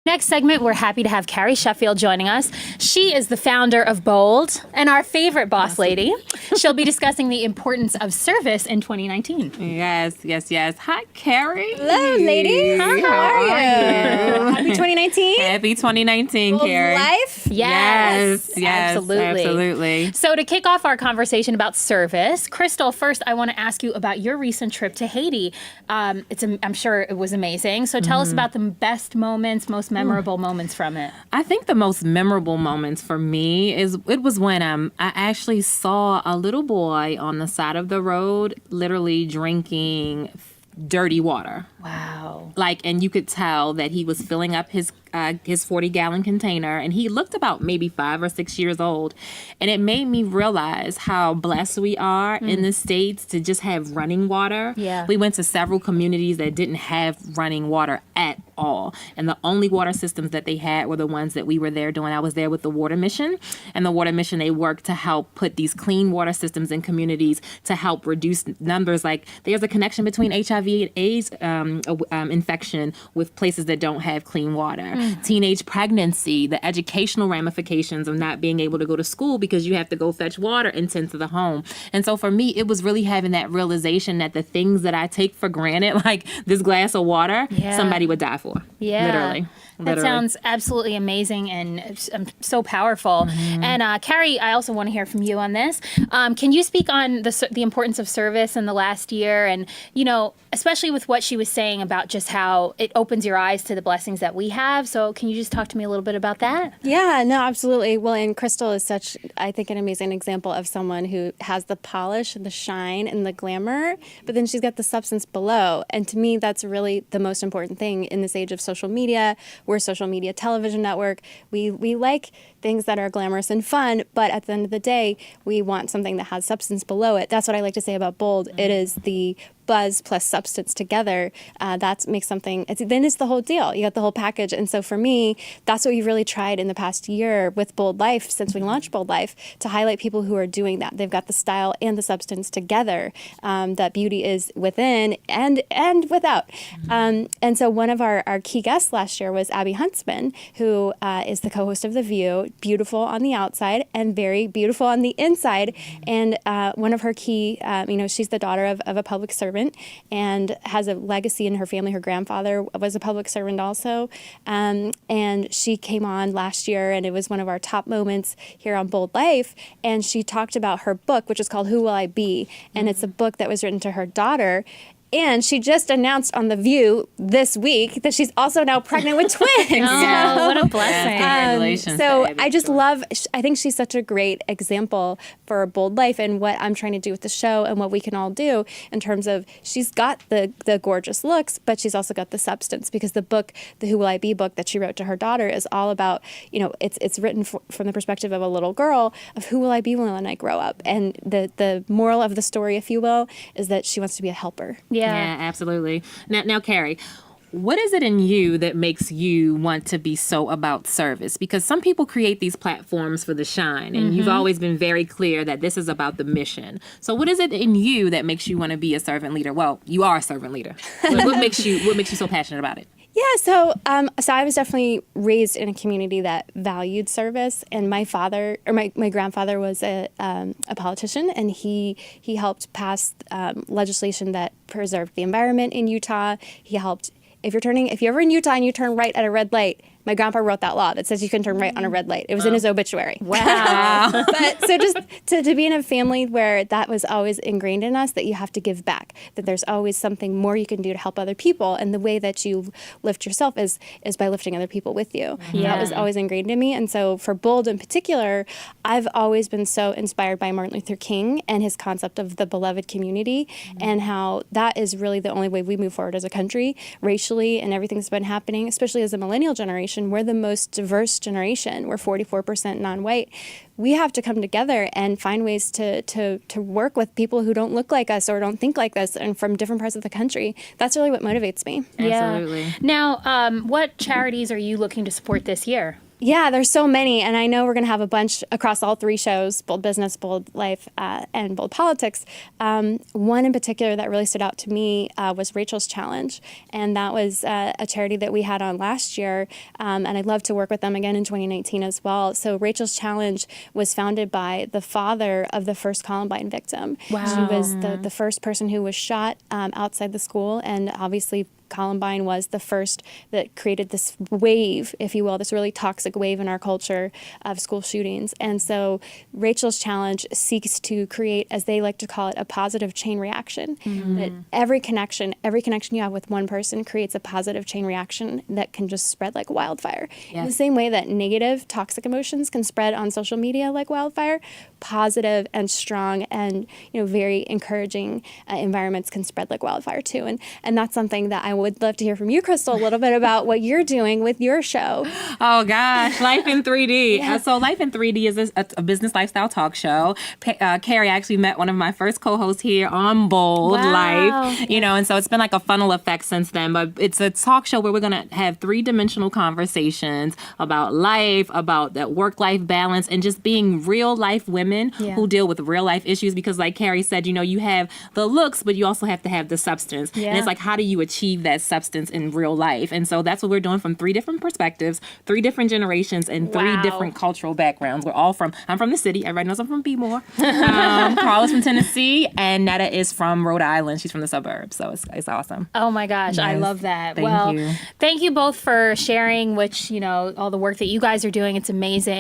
Next segment, we're happy to have Carrie Sheffield joining us. She is the founder of Bold and our favorite boss lady. She'll be discussing the importance of service in 2019. Yes. Hi, Carrie. Hello, ladies. How are you? Happy 2019. Happy 2019, Bold Carrie. life. Yes, absolutely. So to kick off our conversation about service, Crystal, first I want to ask you about your recent trip to Haiti. I'm sure it was amazing. So tell us about the best moments, most memorable moments from it. I think the most memorable moments for me it was when I actually saw a little boy on the side of the road literally drinking dirty water. Wow. And you could tell that he was filling up his 40-gallon container, and he looked about maybe 5 or 6 years old. And it made me realize how blessed we are in the States to just have running water. Yeah. We went to several communities that didn't have running water at all. And the only water systems that they had were the ones that we were there doing. I was there with the Water Mission. And the Water Mission, they work to help put these clean water systems in communities to help reduce numbers. Like, there's a connection between HIV and AIDS infection with places that don't have clean water. Teenage pregnancy, the educational ramifications of not being able to go to school because you have to go fetch water and tend to the home. And so for me, it was really having that realization that the things that I take for granted, like this glass of water, somebody would die for. Yeah. Literally. That sounds absolutely amazing and so powerful. And Carrie, I also want to hear from you on this. Can you speak on the importance of service in the last year? And, especially with what she was saying about just how it opens your eyes to the blessings that we have. So can you just talk to me a little bit about that? Yeah, no, absolutely. Well, and Crystal is such, I think, an amazing example of someone who has the polish and the shine and the glamour, but then she's got the substance below. And to me, that's really the most important thing in this age of social media. We're a social media television network. We like things that are glamorous and fun, but at the end of the day, we want something that has substance below it. That's what I like to say about Bold. It is the buzz plus substance together. That makes something, then it's the whole deal. You got the whole package. And so for me, that's what we've really tried in the past year with Bold Life, since we launched Bold Life, to highlight people who are doing that. They've got the style and the substance together, that beauty is within and without. And so one of our key guests last year was Abby Huntsman, who is the co-host of The View, beautiful on the outside and very beautiful on the inside. And one of her key, she's the daughter of a public servant and has a legacy in her family. Her grandfather was a public servant also. And she came on last year, and it was one of our top moments here on Bold Life. And she talked about her book, which is called Who Will I Be? And it's a book that was written to her daughter. And she just announced on The View this week that she's also now pregnant with twins. What a blessing. Congratulations. So I just I think she's such a great example for Bold Life and what I'm trying to do with the show and what we can all do in terms of she's got the gorgeous looks, but she's also got the substance, because the book, the Who Will I Be book that she wrote to her daughter, is all about, it's written from the perspective of a little girl of who will I be when I grow up. And the moral of the story, if you will, is that she wants to be a helper. Yeah, absolutely. Now, Carrie, what is it in you that makes you want to be so about service? Because some people create these platforms for the shine, and you've always been very clear that this is about the mission. So what is it in you that makes you want to be a servant leader? Well, you are a servant leader. What makes you so passionate about it? Yeah, so I was definitely raised in a community that valued service, and my grandfather was a politician, and he helped pass legislation that preserved the environment in Utah. He helped, if you're ever in Utah and you turn right at a red light, my grandpa wrote that law that says you can turn right on a red light. It was in his obituary. Wow. But so just to be in a family where that was always ingrained in us, that you have to give back, that there's always something more you can do to help other people. And the way that you lift yourself is by lifting other people with you. Yeah. That was always ingrained in me. And so for Bold in particular, I've always been so inspired by Martin Luther King and his concept of the beloved community, and how that is really the only way we move forward as a country, racially, and everything that's been happening, especially as a millennial generation. We're the most diverse generation. We're 44% non-white. We have to come together and find ways to work with people who don't look like us or don't think like us, and from different parts of the country. That's really what motivates me. Absolutely. Now, what charities are you looking to support this year? Yeah, there's so many, and I know we're going to have a bunch across all three shows, Bold Business, Bold Life, and Bold Politics. One in particular that really stood out to me was Rachel's Challenge, and that was a charity that we had on last year, and I'd love to work with them again in 2019 as well. So Rachel's Challenge was founded by the father of the first Columbine victim. Wow. She was the first person who was shot outside the school, and obviously Columbine was the first that created this wave, if you will, this really toxic wave in our culture of school shootings. And so Rachel's Challenge seeks to create, as they like to call it, a positive chain reaction. That every connection you have with one person creates a positive chain reaction that can just spread like wildfire. In the same way that negative, toxic emotions can spread on social media like wildfire, positive and strong and very encouraging environments can spread like wildfire too. And that's something that I would love to hear from you, Crystal, a little bit about what you're doing with your show. Oh gosh, Life in 3D. So Life in 3D is a business lifestyle talk show. Carrie actually met one of my first co-hosts here on Bold Life, and so it's been like a funnel effect since then. But it's a talk show where we're going to have three-dimensional conversations about life, about that work-life balance, and just being real-life women who deal with real-life issues. Because like Carrie said, you have the looks, but you also have to have the substance. And it's like, how do you achieve that substance in real life? And so that's what we're doing from three different perspectives, three different generations, and three different cultural backgrounds. I'm from the city. Everybody knows I'm from Bmore. Carla's from Tennessee, and Netta is from Rhode Island. She's from the suburbs. So it's awesome. Oh my gosh, I love that. Thank you. Thank you both for sharing all the work that you guys are doing. It's amazing.